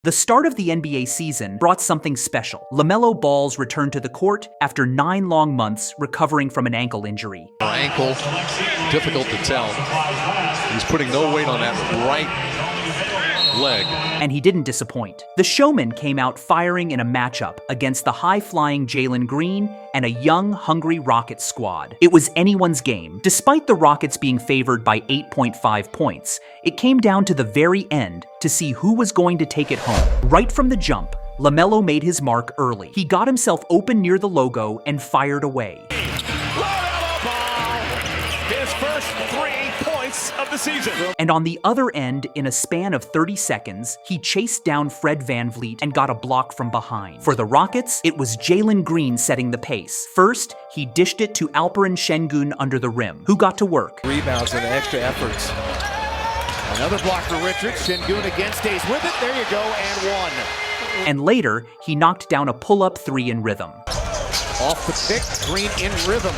The start of the NBA season brought something special. LaMelo Ball's returned to the court after 9 long months recovering from an ankle injury. Ankle, difficult to tell. He's putting no weight on that right leg. And he didn't disappoint. The showman came out firing in a matchup against the high-flying Jalen Green and a young, hungry Rockets squad. It was anyone's game. Despite the Rockets being favored by 8.5 points, it came down to the very end to see who was going to take it home. Right from the jump, LaMelo made his mark early. He got himself open near the logo and fired away. LaMelo Ball, his first 3 points of the season. And on the other end, in a span of 30 seconds, he chased down Fred VanVleet and got a block from behind. For the Rockets, it was Jalen Green setting the pace. First, he dished it to Alperen Şengün under the rim, who got to work. Rebounds and extra efforts. Another block for Richards. Şengün again stays with it. There you go, and one. And later, he knocked down a pull-up 3 in rhythm. Off the pick, Green in rhythm.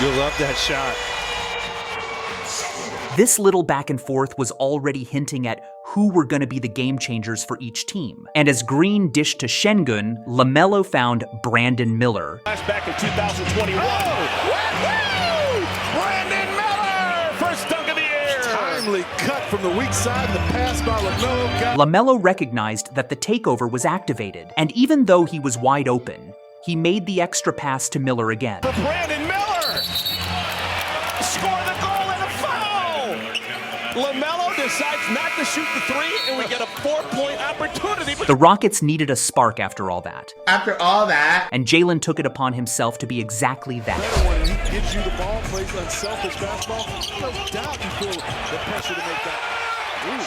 You'll love that shot. This little back and forth was already hinting at who were going to be the game changers for each team. And as Green dished to Şengün, LaMelo found Brandon Miller. Back in 2021. Oh! Brandon Miller! First dunk of the year! Timely cut from the weak side. The pass by LaMelo. LaMelo recognized that the takeover was activated, and even though he was wide open, he made the extra pass to Miller again. For Brandon Miller! Score the goal and a foul! LaMelo decides not to shoot the 3, and we get a 4-point opportunity. The Rockets needed a spark after all that. And Jalen took it upon himself to be exactly that. When he gives you the ball, plays unselfish basketball, no doubt you feel the pressure to make that.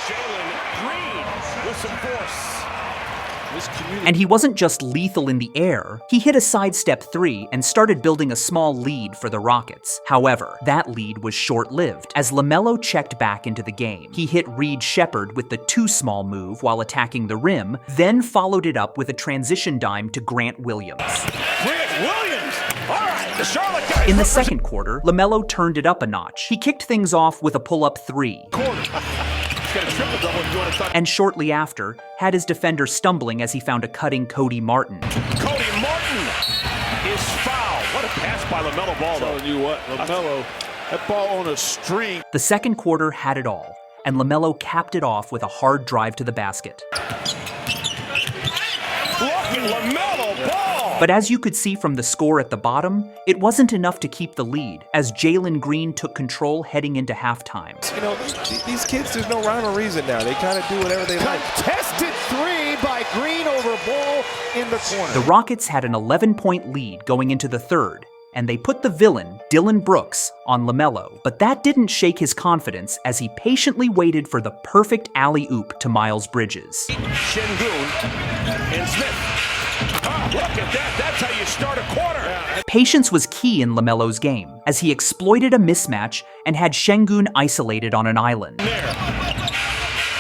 Jalen Green with some force. And he wasn't just lethal in the air, he hit a sidestep 3 and started building a small lead for the Rockets. However, that lead was short-lived. As LaMelo checked back into the game, he hit Reed Shepherd with the too small move while attacking the rim, then followed it up with a transition dime to Grant Williams. Grant Williams! All right, the Charlotte guys. In the second quarter, LaMelo turned it up a notch. He kicked things off with a pull-up 3. And shortly after, had his defender stumbling as he found a cutting Cody Martin. Cody Martin is fouled. What a pass by LaMelo Ball, though. Telling you what, LaMelo, that ball on a string. The second quarter had it all, and LaMelo capped it off with a hard drive to the basket. Look at LaMelo Ball! But as you could see from the score at the bottom, it wasn't enough to keep the lead, as Jalen Green took control heading into halftime. You know, these kids, there's no rhyme or reason now. They kind of do whatever they like. Contested 3 by Green over Ball in the corner. The Rockets had an 11-point lead going into the third, and they put the villain, Dillon Brooks, on LaMelo. But that didn't shake his confidence as he patiently waited for the perfect alley-oop to Miles Bridges. Şengün and Smith. Oh, look at that. That's how you start a quarter. Patience was key in LaMelo's game, as he exploited a mismatch and had Şengün isolated on an island. There.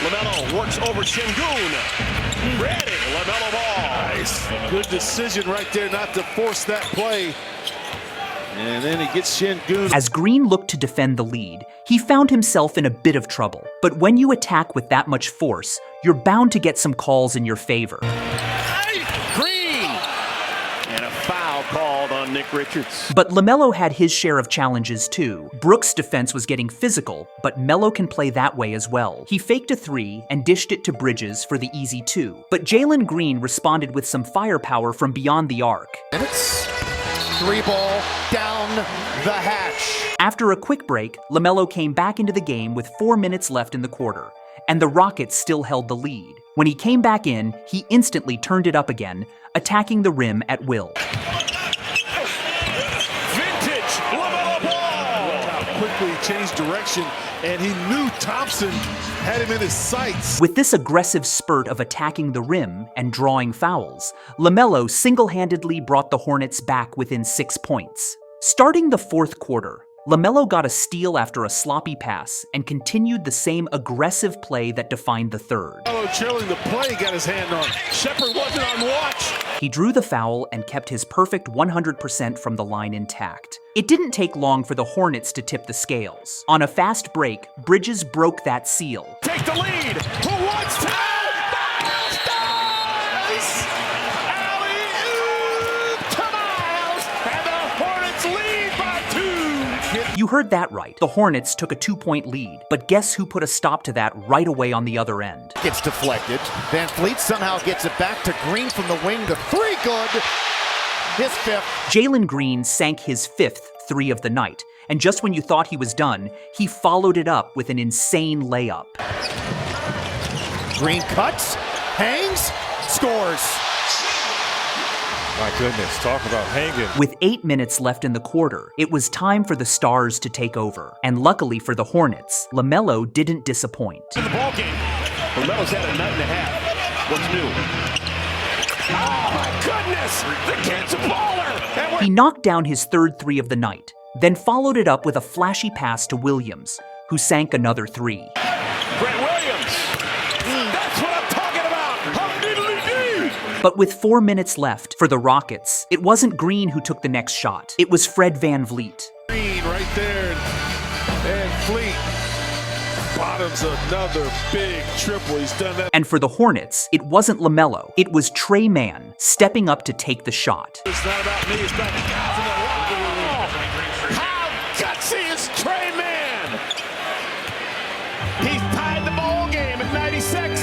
LaMelo works over Şengün. Ready, LaMelo Ball. Nice. Good decision right there not to force that play. And then he gets Şengün. As Green looked to defend the lead, he found himself in a bit of trouble. But when you attack with that much force, you're bound to get some calls in your favor. Green! And a foul called on Nick Richards. But LaMelo had his share of challenges too. Brooks' defense was getting physical, but Melo can play that way as well. He faked a 3 and dished it to Bridges for the easy 2. But Jalen Green responded with some firepower from beyond the arc. Minutes. 3 ball down the hatch. After a quick break, LaMelo came back into the game with 4 minutes left in the quarter, and the Rockets still held the lead. When he came back in, he instantly turned it up again, attacking the rim at will. Vintage LaMelo Ball! Look how quickly he changed direction, and he knew Thompson had him in his sights. With this aggressive spurt of attacking the rim and drawing fouls, LaMelo single-handedly brought the Hornets back within 6 points. Starting the fourth quarter, LaMelo got a steal after a sloppy pass and continued the same aggressive play that defined the third. LaMelo trailing the play, got his hand on. Shepherd wasn't on watch. He drew the foul and kept his perfect 100% from the line intact. It didn't take long for the Hornets to tip the scales. On a fast break, Bridges broke that seal. Take the lead. Who wants time? heard that right. The Hornets took a 2-point lead, but guess who put a stop to that right away on the other end? Gets deflected. Van Fleet somehow gets it back to Green from the wing. The three good. His fifth. Jalen Green sank his 5th 3 of the night, and just when you thought he was done, he followed it up with an insane layup. Green cuts, hangs, scores. My goodness, talk about hanging. With 8 minutes left in the quarter, it was time for the Stars to take over. And luckily for the Hornets, LaMelo didn't disappoint. In the ball game. LaMelo's had a night and a half. What's new? Oh my goodness! The kid's a baller! He knocked down his 3rd 3 of the night, then followed it up with a flashy pass to Williams, who sank another 3. Grant Williams! That's what I'm talking about! But with 4 minutes left for the Rockets, it wasn't Green who took the next shot. It was Fred VanVleet. Green right there. And Fleet bottoms another big triple. He's done that. And for the Hornets, it wasn't LaMelo. It was mann stepping up to take the shot. It's not about me, it's about the guys in the locker room. How gutsy is mann? He's tied the ball game at 96.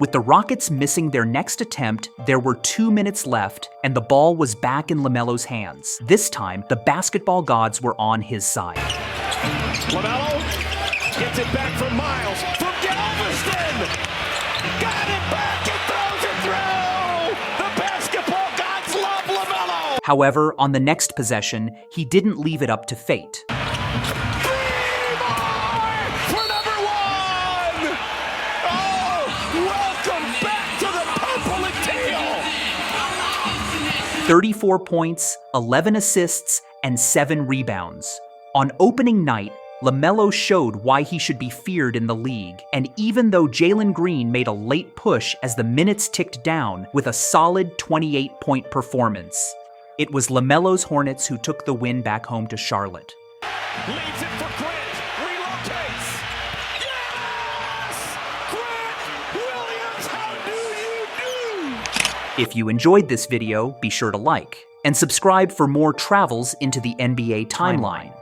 With the Rockets missing their next attempt, there were 2 minutes left, and the ball was back in LaMelo's hands. This time, the basketball gods were on his side. LaMelo gets it back from Miles, from Galveston! Got it back and throws it through! The basketball gods love LaMelo! However, on the next possession, he didn't leave it up to fate. For number 1! Oh, welcome back to the purple and teal! 34 points, 11 assists, and 7 rebounds. On opening night, LaMelo showed why he should be feared in the league, and even though Jalen Green made a late push as the minutes ticked down with a solid 28-point performance, it was LaMelo's Hornets who took the win back home to Charlotte. Leads it for Grant, relocates. Yes! Grant Williams, how do you do? If you enjoyed this video, be sure to like, and subscribe for more travels into the NBA timeline.